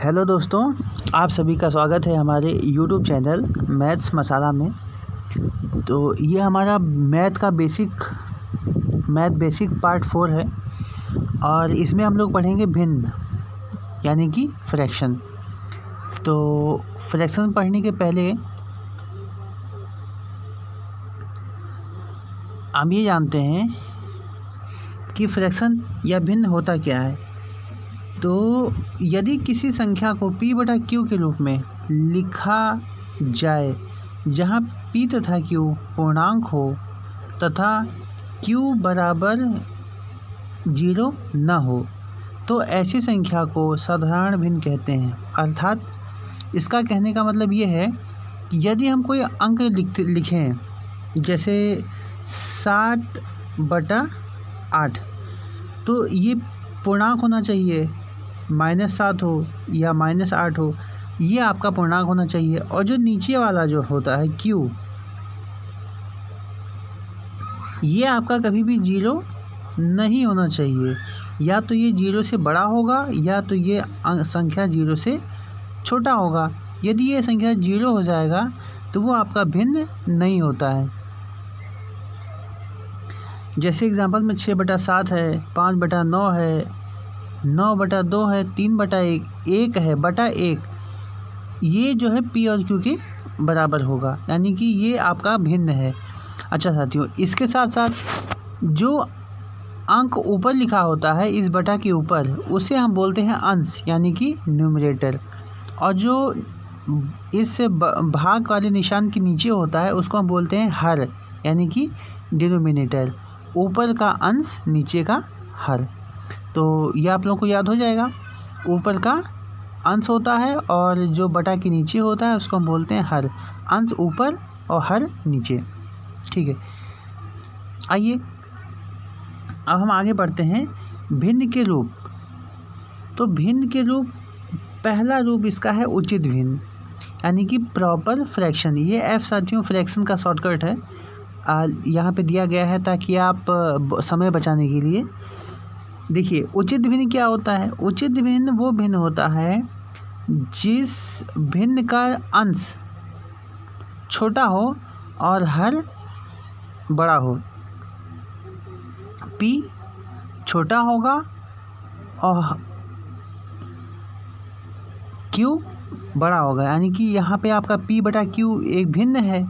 Hello दोस्तों, आप सभी का स्वागत है हमारे यूट्यूब चैनल मैथ्स मसाला में। तो ये हमारा मैथ बेसिक पार्ट 4 है और इसमें हम लोग पढ़ेंगे भिन्न यानी कि फ्रैक्शन। तो फ्रैक्शन पढ़ने के पहले हम ये जानते हैं कि फ्रैक्शन या भिन्न होता क्या है। तो यदि किसी संख्या को p/q के रूप में लिखा जाए जहाँ p तथा q पूर्णांक हो तथा q बराबर 0 न हो, तो ऐसी संख्या को साधारण भिन्न कहते हैं। अर्थात इसका कहने का मतलब ये है कि यदि हम कोई अंक लिखें जैसे 7/8, तो ये पूर्णांक होना चाहिए, -7 हो या -8 हो, ये आपका पूर्णांक होना चाहिए। और जो नीचे वाला जो होता है q, ये आपका कभी भी 0 नहीं होना चाहिए। या तो ये 0 से बड़ा होगा या तो ये संख्या 0 से छोटा होगा। यदि ये संख्या 0 हो जाएगा तो वो आपका भिन्न नहीं होता है। जैसे एग्जांपल में 6/7 है, 5/9 है, 9/2 है, 3/1, 1 है बटा 1, ये जो है p और q के बराबर होगा, यानी कि ये आपका भिन्न है। अच्छा साथियों, इसके साथ साथ जो अंक ऊपर लिखा होता है इस बटा के ऊपर, उसे हम बोलते हैं अंश यानी कि न्यूमरेटर। और जो इस भाग वाले निशान के नीचे होता है उसको हम बोलते हैं हर यानी कि डिनोमिनेटर। ऊपर का अंश, नीचे का हर। तो ये आप लोगों को याद हो जाएगा, ऊपर का अंश होता है और जो बटा के नीचे होता है उसको हम बोलते हैं हर। अंश ऊपर और हर नीचे, ठीक है। आइए अब हम आगे बढ़ते हैं भिन्न के रूप। तो भिन्न के रूप, पहला रूप इसका है उचित भिन्न यानी कि प्रॉपर फ्रैक्शन। ये f साथियों फ्रैक्शन का शॉर्टकट है, यहाँ पे दिया गया है ताकि आप समय बचाने के लिए। देखिए उचित भिन्न क्या होता है। उचित भिन्न वो भिन्न होता है जिस भिन्न का अंश छोटा हो और हर बड़ा हो। p छोटा होगा और q बड़ा होगा, यानी कि यहाँ पे आपका p/q एक भिन्न है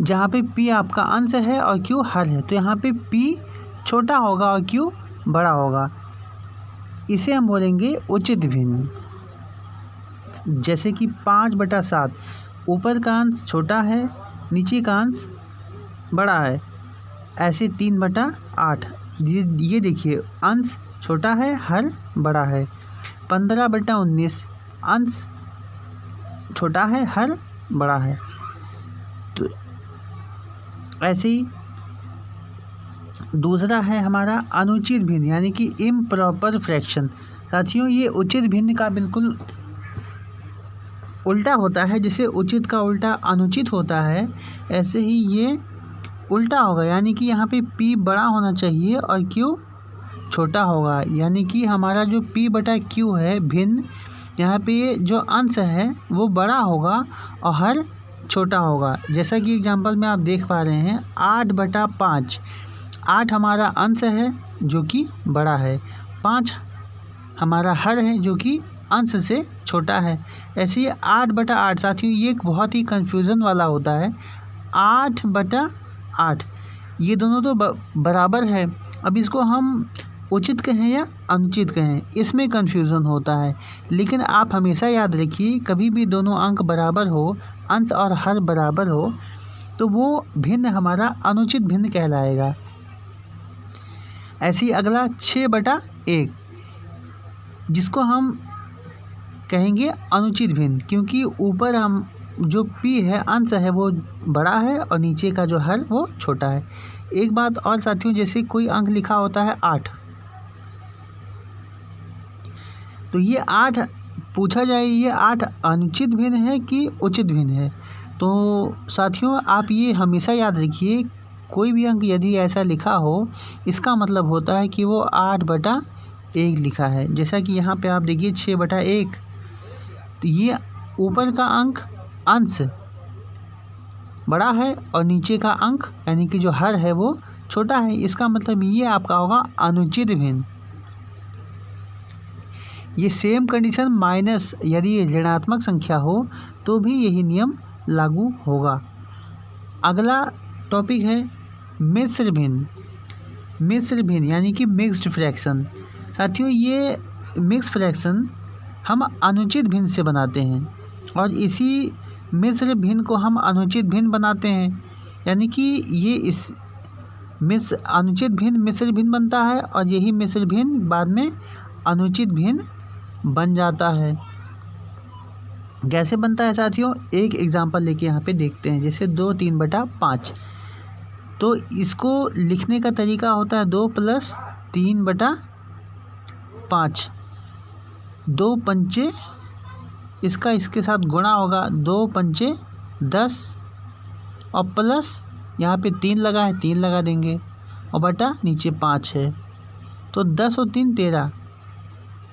जहाँ पे p आपका अंश है और q हर है। तो यहाँ पे p छोटा होगा और q बड़ा होगा, इसे हम बोलेंगे उचित भिन्न। जैसे कि 5/7, ऊपर का अंश छोटा है, नीचे का अंश बड़ा है। ऐसे 3/8, ये देखिए अंश छोटा है, हर बड़ा है। 15/19, अंश छोटा है, हर बड़ा है। तो ऐसे ही दूसरा है हमारा अनुचित भिन्न यानी कि इम्प्रॉपर फ्रैक्शन। साथियों ये उचित भिन्न का बिल्कुल उल्टा होता है। जैसे उचित का उल्टा अनुचित होता है, ऐसे ही ये उल्टा होगा, यानी कि यहाँ पे p बड़ा होना चाहिए और q छोटा होगा। यानी कि हमारा जो p/q है भिन्न, यहाँ पे जो अंश है वो बड़ा होगा और हर छोटा होगा। जैसा कि एग्जांपल में आप देख पा रहे हैं 8/5, 8 हमारा अंश है जो कि बड़ा है, 5 हमारा हर है जो कि अंश से छोटा है। ऐसे ही 8/8 साथियों ये एक बहुत ही कन्फ्यूज़न वाला होता है। 8/8 ये दोनों तो बराबर है। अब इसको हम उचित कहें या अनुचित कहें, इसमें कन्फ्यूज़न होता है। लेकिन आप हमेशा याद रखिए, कभी भी दोनों अंक बराबर हो, अंश और हर बराबर हो, तो वो भिन्न हमारा अनुचित भिन्न कहलाएगा। ऐसे ही अगला 6/1, जिसको हम कहेंगे अनुचित भिन्न, क्योंकि ऊपर हम जो p है अंश है वो बड़ा है और नीचे का जो हर वो छोटा है। एक बात और साथियों, जैसे कोई अंक लिखा होता है 8, तो ये 8 पूछा जाए ये 8 अनुचित भिन्न है कि उचित भिन्न है। तो साथियों आप ये हमेशा याद रखिए, कोई भी अंक यदि ऐसा लिखा हो इसका मतलब होता है कि वो 8/8 1 लिखा है। जैसा कि यहाँ पे आप देखिए 6/1, तो ये ऊपर का अंश बड़ा है और नीचे का अंक यानी कि जो हर है वो छोटा है। इसका मतलब ये आपका होगा अनुचित भिन्न। ये सेम कंडीशन माइनस यदि ये ऋणात्मक संख्या हो तो भी यही नियम लागू होगा। अगला टॉपिक है मिश्र भिन्न। मिश्र भिन्न यानी कि मिक्स्ड फ्रैक्शन। साथियों, ये मिक्स फ्रैक्शन हम अनुचित भिन्न से बनाते हैं और इसी मिश्र भिन्न को हम अनुचित भिन्न बनाते हैं। यानी कि ये इस अनुचित भिन्न मिश्र भिन्न बनता है और यही मिश्र भिन्न बाद में अनुचित भिन्न बन जाता है। कैसे बनता है साथियों, एक एग्जांपल लेके यहाँ पे देखते हैं। जैसे 2 3/5, तो इसको लिखने का तरीका होता है 2 + 3/5। 2 पंचे, इसका इसके साथ गुणा होगा, 2 पंचे 10 और प्लस यहाँ पे 3 लगा है, 3 लगा देंगे और बटा नीचे 5 है, तो 10 और 3 13,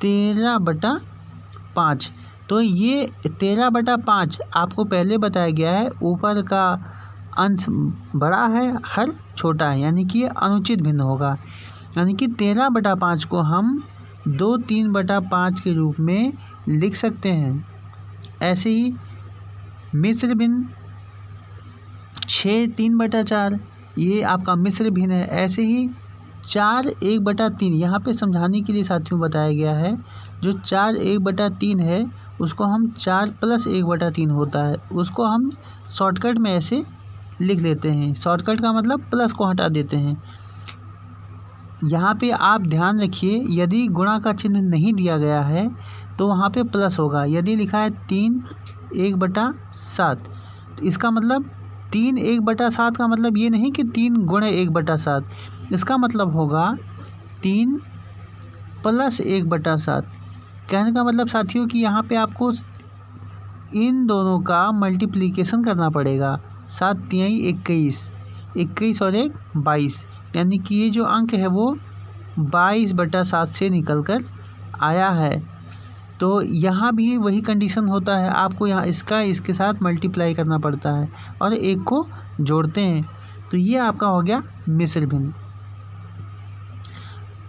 13/5। तो ये 13/5 आपको पहले बताया गया है, ऊपर का अंश बड़ा है, हर छोटा है, यानी कि ये अनुचित भिन्न होगा। यानी कि 13/5 को हम 2 3/5 के रूप में लिख सकते हैं। ऐसे ही मिश्र भिन्न 6 3/4, ये आपका मिश्र भिन्न है। ऐसे ही 4 1/3, यहाँ पे समझाने के लिए साथियों बताया गया है, जो 4 1/3 है उसको हम 4 + 1/3 होता है, उसको हम शॉर्टकट में ऐसे लिख लेते हैं। शॉर्टकट का मतलब प्लस को हटा देते हैं। यहाँ पे आप ध्यान रखिए, यदि गुणा का चिन्ह नहीं दिया गया है तो वहाँ पे प्लस होगा। यदि लिखा है 3 1/7, तो इसका मतलब 3 1/7 का मतलब ये नहीं कि 3 × 1/7, इसका मतलब होगा 3 + 1/7। कहने का मतलब साथियों कि यहाँ पे आपको इन दोनों का मल्टीप्लिकेशन करना पड़ेगा। 7 × 21, 21 और 1 22, यानी कि ये जो अंक है वो 22/7 से निकल कर आया है। तो यहाँ भी वही कंडीशन होता है, आपको यहाँ इसके साथ मल्टीप्लाई करना पड़ता है और 1 को जोड़ते हैं। तो ये आपका हो गया मिश्र भिन्न।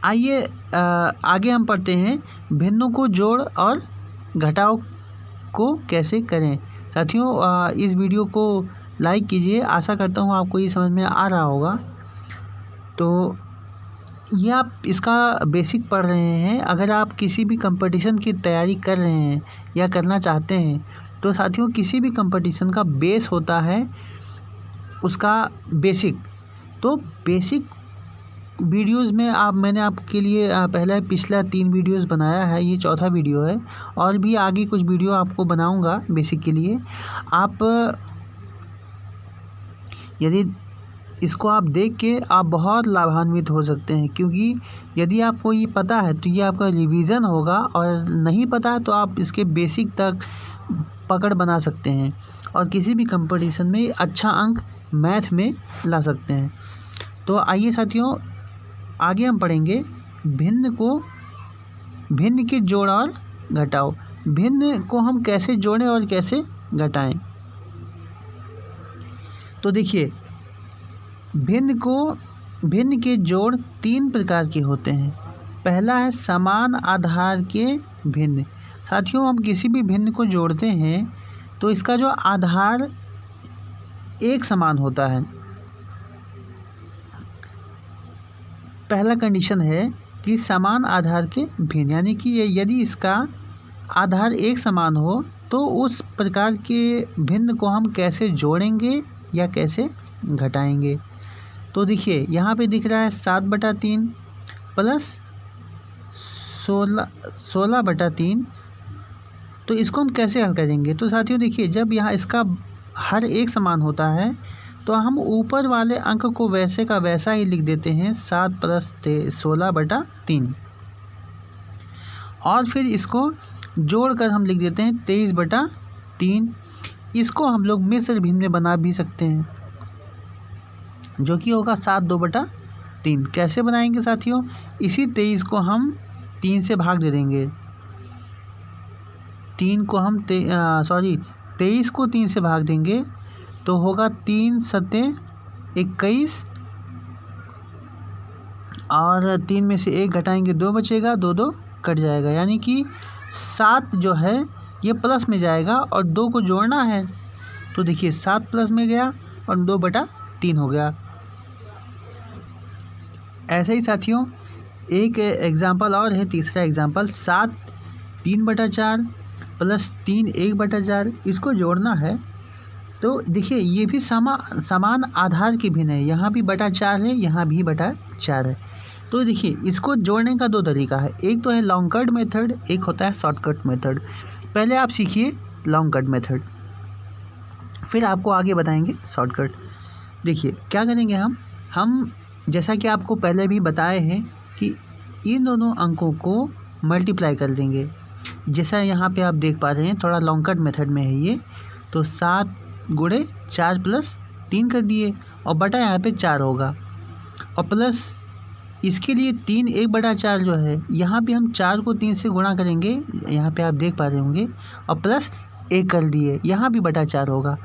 आइए आगे हम पढ़ते हैं भिन्नों को जोड़ और घटाव को कैसे करें। साथियों, इस वीडियो को लाइक कीजिए, आशा करता हूँ आपको ये समझ में आ रहा होगा। तो ये आप इसका बेसिक पढ़ रहे हैं। अगर आप किसी भी कंपटीशन की तैयारी कर रहे हैं या करना चाहते हैं तो साथियों, किसी भी कंपटीशन का बेस होता है उसका बेसिक। तो बेसिक वीडियोस में मैंने आपके लिए पहले पिछला 3 वीडियोस बनाया है, ये चौथा वीडियो है और भी आगे कुछ वीडियो आपको बनाऊंगा बेसिक के लिए। आप यदि इसको आप देख के आप बहुत लाभान्वित हो सकते हैं, क्योंकि यदि आपको ये पता है तो ये आपका रिवीजन होगा और नहीं पता है तो आप इसके बेसिक तक पकड़ बना सकते हैं और किसी भी कंपटीशन में अच्छा अंक मैथ में ला सकते हैं। तो आइए साथियों, आगे हम पढ़ेंगे भिन्न के जोड़ और घटाव। भिन्न को हम कैसे जोड़ें और कैसे घटाएं। तो देखिए, भिन्न के जोड़ 3 प्रकार के होते हैं। पहला है समान आधार के भिन्न। साथियों, हम किसी भी भिन्न को जोड़ते हैं तो इसका जो आधार एक समान होता है। पहला कंडीशन है कि समान आधार के भिन्न, यानी कि यदि इसका आधार एक समान हो तो उस प्रकार के भिन्न को हम कैसे जोड़ेंगे या कैसे घटाएंगे। तो देखिए, यहाँ पे दिख रहा है 7/3 + 16/3, तो इसको हम कैसे हल करेंगे। तो साथियों देखिए, जब यहाँ इसका हर एक समान होता है तो हम ऊपर वाले अंक को वैसे का वैसा ही लिख देते हैं, 7 + 16/3, और फिर इसको जोड़कर हम लिख देते हैं 23/3। इसको हम लोग मिश्र भिन्न में बना भी सकते हैं, जो कि होगा 7 2/3। कैसे बनाएंगे साथियों, इसी 23 को हम 3 से भाग दे देंगे। 23 को 3 से भाग देंगे तो होगा 3 सत्ते 21 और 3 में से 1 घटाएंगे 2 बचेगा, 2 2 कट जाएगा, यानी कि 7 जो है ये प्लस में जाएगा और 2 को जोड़ना है तो देखिए 7 प्लस में गया और 2/3 हो गया। ऐसे ही साथियों एक एग्जांपल और है, तीसरा एग्जांपल 7 3/4 प्लस 3 1/4, इसको जोड़ना है तो देखिए ये भी समान आधार के भिन्न है, यहाँ भी बटा 4 है, यहाँ भी बटा 4 है। तो देखिए इसको जोड़ने का 2 तरीका है, एक तो है लॉन्ग कट मेथड, एक होता है शॉर्टकट मेथड। पहले आप सीखिए लॉन्ग कट मेथड, फिर आपको आगे बताएंगे शॉर्टकट। देखिए क्या करेंगे हम जैसा कि आपको पहले भी बताए हैं कि इन दोनों अंकों को मल्टीप्लाई कर देंगे। जैसा यहाँ पे आप देख पा रहे हैं, थोड़ा लॉन्ग कट मेथड में है ये, तो 7 गुणे 4 प्लस 3 कर दिए और बटा यहाँ पे 4 होगा और प्लस इसके लिए 3 1/4 जो है, यहाँ पे हम 4 को 3 से गुणा करेंगे, यहाँ पे आप देख पा रहे होंगे, और प्लस 1 कर दिए, यहाँ भी बटा 4 होगा।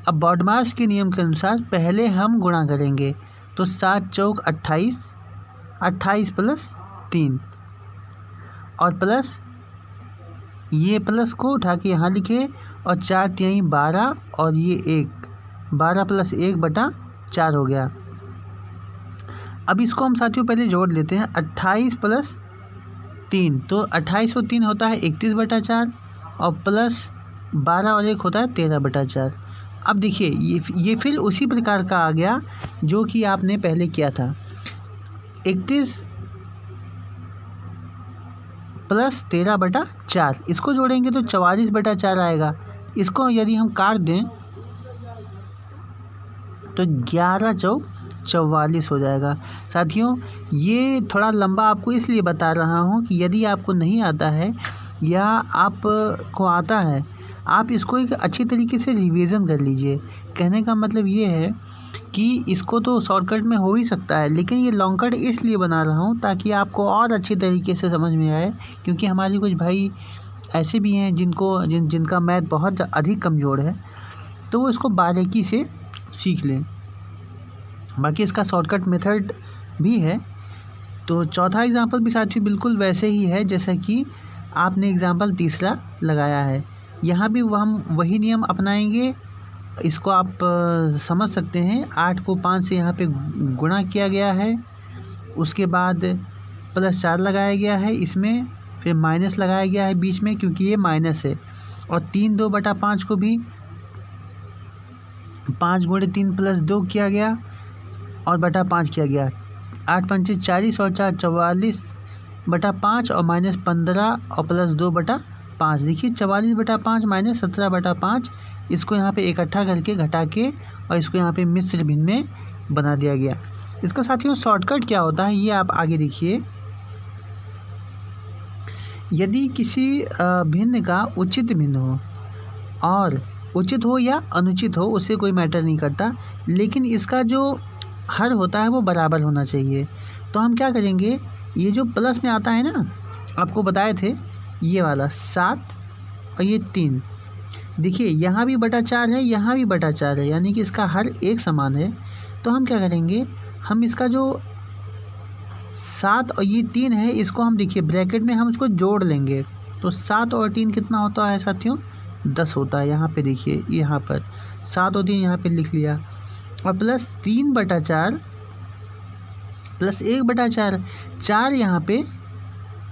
अब बॉडमास के नियम के अनुसार पहले हम गुणा करेंगे तो 7 चौक 28, 28 प्लस 3 और प्लस ये प्लस को उठा के यहाँ लिखे और 4 3 12 और ये 1, 12 प्लस 1/4 हो गया। अब इसको हम साथियों पहले जोड़ लेते हैं, 28 प्लस 3, तो 28 और 3 होता है 31/4 और प्लस 12 और 1 होता है 13/4। अब देखिए ये फिर उसी प्रकार का आ गया जो कि आपने पहले किया था, 31 प्लस 13/4, इसको जोड़ेंगे तो 44/4 आएगा। इसको यदि हम काट दें तो 11 चौक 44 हो जाएगा। साथियों ये थोड़ा लंबा आपको इसलिए बता रहा हूँ कि यदि आपको नहीं आता है या आपको आता है, आप इसको एक अच्छी तरीके से रिवीजन कर लीजिए। कहने का मतलब ये है कि इसको तो शॉर्टकट में हो ही सकता है, लेकिन ये लॉन्ग कट इसलिए बना रहा हूँ ताकि आपको और अच्छी तरीके से समझ में आए, क्योंकि हमारे कुछ भाई ऐसे भी हैं जिनका मैथ बहुत अधिक कमज़ोर है, तो वो इसको बारीकी से सीख लें। बाकी इसका शॉर्टकट मेथड भी है। तो चौथा एग्जांपल भी साथियों बिल्कुल वैसे ही है जैसा कि आपने एग्जांपल तीसरा लगाया है। यहाँ भी हम वही नियम अपनाएंगे, इसको आप समझ सकते हैं। 8 को 5 से यहाँ पे गुणा किया गया है, उसके बाद प्लस 4 लगाया गया है इसमें, फिर माइनस लगाया गया है बीच में क्योंकि ये माइनस है, और 3 2/5 को भी 5 गुणे 3 प्लस 2 किया गया और बटा 5 किया गया। 8 पंचे 40 और 4 44/5 और माइनस 15 और प्लस 2/5। देखिए 44/5 माइनस 17/5, इसको यहाँ पे इकट्ठा करके घटा के और इसको यहाँ पे मिश्र भिन्न में बना दिया गया। इसका साथियों शॉर्टकट क्या होता है ये आप आगे देखिए। यदि किसी भिन्न का उचित भिन्न हो, और उचित हो या अनुचित हो उससे कोई मैटर नहीं करता, लेकिन इसका जो हर होता है वो बराबर होना चाहिए। तो हम क्या करेंगे, ये जो प्लस में आता है ना, आपको बताए थे ये वाला 7 और ये 3, देखिए यहाँ भी बटा 4 है, यहाँ भी बटा 4 है, यानी कि इसका हर एक समान है। तो हम क्या करेंगे, हम इसका जो 7 और ये 3 है, इसको हम देखिए ब्रैकेट में हम इसको जोड़ लेंगे। तो 7 और 3 कितना होता है साथियों, 10 होता है। यहाँ पे देखिए, यहाँ पर 7 और 3 यहाँ पे लिख लिया, और प्लस 3/4 प्लस 1/4, 4 यहाँ पे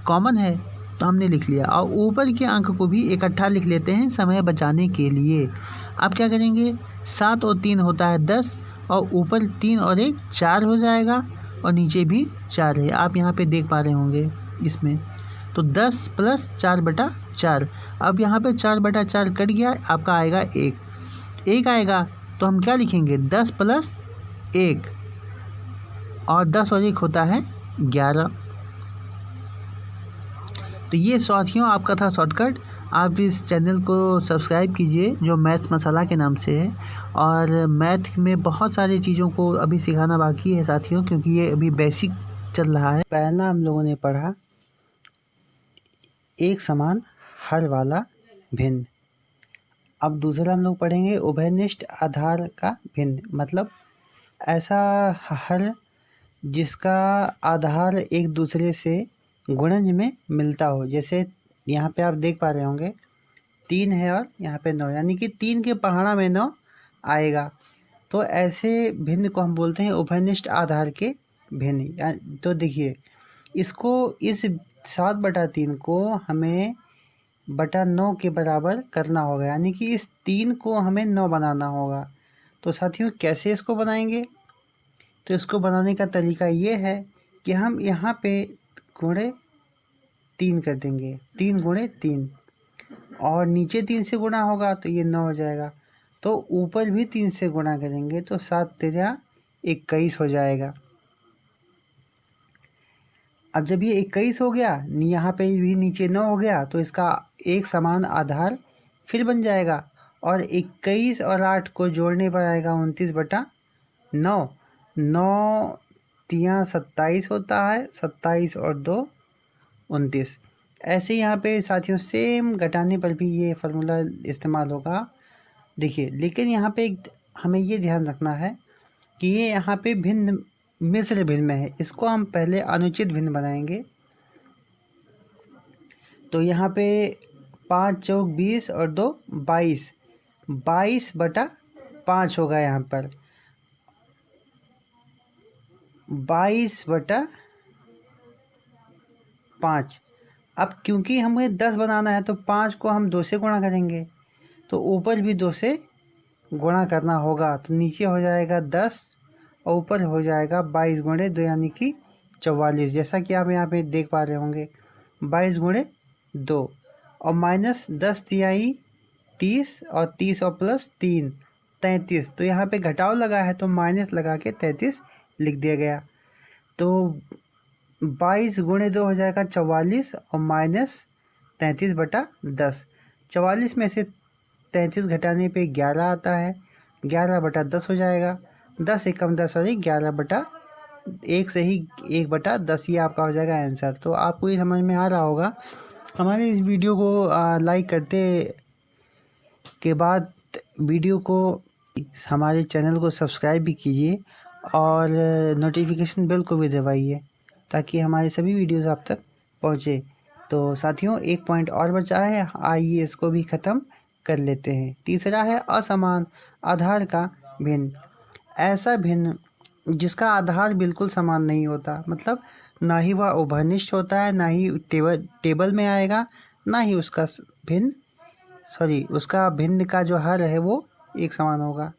कॉमन है तो हमने लिख लिया, और ऊपर के अंक को भी इकट्ठा लिख लेते हैं समय बचाने के लिए। अब क्या करेंगे, 7 और 3 होता है 10, और ऊपर 3 और 1 4 हो जाएगा, और नीचे भी 4 है, आप यहाँ पे देख पा रहे होंगे इसमें। तो 10 प्लस 4/4, अब यहाँ पे 4/4 कट गया, आपका आएगा 1 आएगा। तो हम क्या लिखेंगे, 10 प्लस 1, और 10 और 1 होता है 11। तो ये साथियों आपका था शॉर्टकट। आप इस चैनल को सब्सक्राइब कीजिए जो मैथ्स मसाला के नाम से है, और मैथ में बहुत सारी चीज़ों को अभी सिखाना बाकी है साथियों, क्योंकि ये अभी बेसिक चल रहा है। पहला हम लोगों ने पढ़ा एक समान हर वाला भिन्न। अब दूसरा हम लोग पढ़ेंगे उभयनिष्ठ आधार का भिन्न, मतलब ऐसा हर जिसका आधार एक दूसरे से गुणज में मिलता हो। जैसे यहाँ पे आप देख पा रहे होंगे 3 है और यहाँ पे 9, यानी कि 3 के पहाड़ा में 9 आएगा। तो ऐसे भिन्न को हम बोलते हैं उभयनिष्ठ आधार के भिन्न। तो देखिए इसको, इस 7/3 को हमें बटा 9 के बराबर करना होगा, यानी कि इस 3 को हमें 9 बनाना होगा। तो साथियों कैसे इसको बनाएंगे? तो इसको बनाने का तरीका ये है कि हम यहाँ पे गुणे 3 कर देंगे, 3 गुणे 3, और नीचे 3 से गुणा होगा तो ये 9 हो जाएगा। तो ऊपर भी 3 से गुणा करेंगे तो 7 तेरह 21 हो जाएगा। अब जब ये 21 हो गया, यहाँ पे भी नीचे 9 हो गया, तो इसका एक समान आधार फिर बन जाएगा, और 21 और 8 को जोड़ने पर आएगा 29/9। 9 3 27 होता है, 27 और 2 29। ऐसे यहाँ पे साथियों सेम घटाने पर भी ये फार्मूला इस्तेमाल होगा। देखिए लेकिन यहाँ पे हमें ये ध्यान रखना है कि ये यहाँ पे भिन्न मिश्र भिन्न में है, इसको हम पहले अनुचित भिन्न बनाएंगे। तो यहाँ पे 5 चौक 20 और 2 22, 22/5 होगा यहाँ पर, 22/5। अब क्योंकि हमें 10 बनाना है तो 5 को हम 2 से गुणा करेंगे, तो ऊपर भी 2 से गुणा करना होगा, तो नीचे हो जाएगा 10 और ऊपर हो जाएगा 22 गुणे 2 यानी कि 44। जैसा कि आप यहाँ पे देख पा रहे होंगे 22 गुणे 2 और माइनस 10 तिहाई 30 और 30 और प्लस 3 33। तो यहाँ पे घटाव लगा है तो माइनस लगा के 33 लिख दिया गया। तो 22 गुणे 2 हो जाएगा 44 और माइनस 33/10। 44 में से 33 घटाने पे 11 आता है, 11/10 हो जाएगा। 10 एकम 10 और 11/1 से ही 1/10 ये आपका हो जाएगा आंसर। तो आपको ये समझ में आ रहा होगा। हमारे इस वीडियो को लाइक करते के बाद वीडियो को हमारे चैनल को सब्सक्राइब भी कीजिए और नोटिफिकेशन बेल को भी दबाइए ताकि हमारे सभी वीडियोस आप तक पहुँचे। तो साथियों एक पॉइंट और बचा है, आइए इसको भी ख़त्म कर लेते हैं। तीसरा है असमान आधार का भिन्न। ऐसा भिन्न जिसका आधार बिल्कुल समान नहीं होता, मतलब ना ही वह उभयनिष्ठ होता है, ना ही टेबल में आएगा, ना ही उसका उसका भिन्न का जो हर है वो एक समान होगा।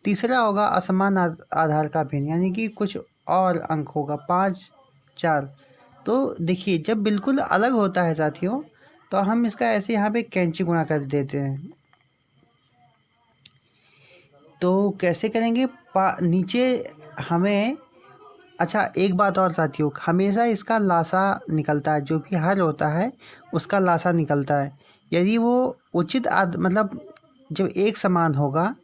तीसरा होगा असमान आधार का भिन्न, यानी कि कुछ और अंक होगा 5 4। तो देखिए जब बिल्कुल अलग होता है साथियों तो हम इसका ऐसे यहाँ पे कैंची गुणा कर देते हैं। तो कैसे करेंगे? नीचे हमें, अच्छा एक बात और साथियों, हमेशा इसका लासा निकलता है, जो भी हर होता है उसका लासा निकलता है। यदि वो उचित मतलब जब एक समान होगा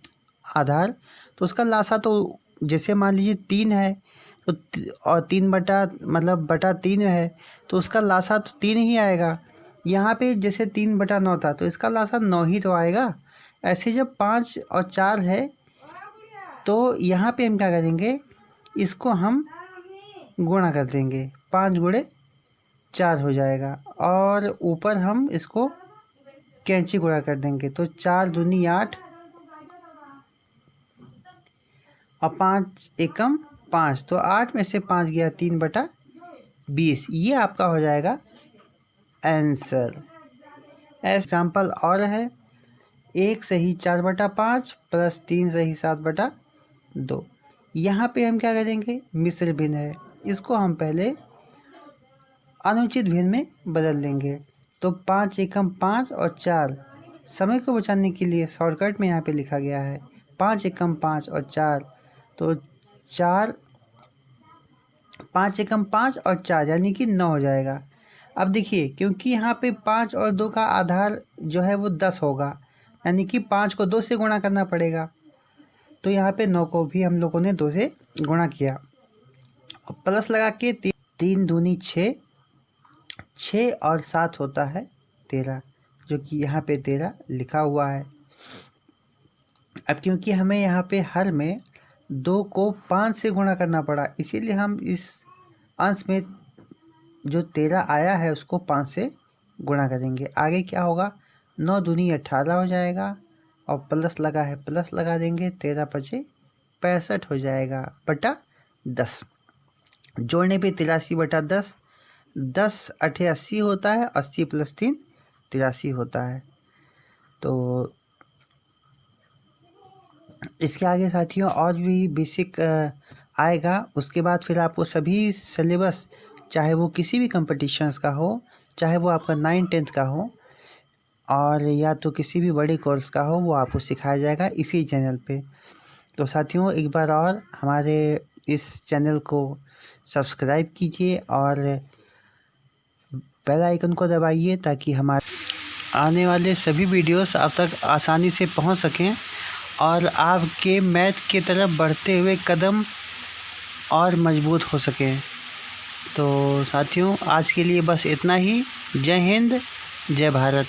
आधार तो उसका लासा, तो जैसे मान लीजिए 3 है तो और 3/3 है तो उसका लासा तो 3 ही आएगा। यहाँ पे जैसे 3/9 था तो इसका लासा 9 ही तो आएगा। ऐसे जब 5 और 4 है तो यहाँ पे हम क्या करेंगे, इसको हम गुणा कर देंगे, 5 गुणे 4 हो जाएगा, और ऊपर हम इसको कैंची गुणा कर देंगे तो 4 दूनी 8 और 5 एकम 5, तो 8 में से 5 गया 3/20। ये आपका हो जाएगा आंसर। एग्जाम्पल और है, 1 सही 4/5 प्लस 3 सही 7/2। यहाँ पे हम क्या करेंगे, मिश्र भिन्न है, इसको हम पहले अनुचित भिन्न में बदल देंगे। तो 5 एकम 5 और 4, समय को बचाने के लिए शॉर्टकट में यहाँ पे लिखा गया है 5 एकम 5 और 4, तो 5 एकम 5 और 4 यानी कि 9 हो जाएगा। अब देखिए क्योंकि यहाँ पे 5 और 2 का आधार जो है वो 10 होगा, यानी कि 5 को 2 से गुणा करना पड़ेगा, तो यहाँ पे 9 को भी हम लोगों ने 2 से गुणा किया और प्लस लगा के 3 दूनी 6 और 7 होता है 13, जो कि यहाँ पे 13 लिखा हुआ है। अब क्योंकि हमें यहाँ पे हर में 2 को 5 से गुणा करना पड़ा, इसीलिए हम इस अंश में जो 13 आया है उसको 5 से गुणा करेंगे। आगे क्या होगा, 9 दूनी 18 हो जाएगा और प्लस लगा है, प्लस लगा देंगे, 13 पचे 65 हो जाएगा बटा 10। जोड़ने पे 83 बटा 10, 10 8 80 होता है, 80 + 3 83 होता है। तो इसके आगे साथियों और भी बेसिक आएगा। उसके बाद फिर आपको सभी सिलेबस, चाहे वो किसी भी कंपटीशंस का हो, चाहे वो आपका 9th-10th का हो और या तो किसी भी बड़े कोर्स का हो, वो आपको सिखाया जाएगा इसी चैनल पे। तो साथियों एक बार और हमारे इस चैनल को सब्सक्राइब कीजिए और बेल आइकन को दबाइए ताकि हमारे आने वाले सभी वीडियोस आप तक आसानी से पहुंच सकें और आपके मैथ की तरफ बढ़ते हुए कदम और मजबूत हो सकें। तो साथियों आज के लिए बस इतना ही। जय हिंद, जय भारत।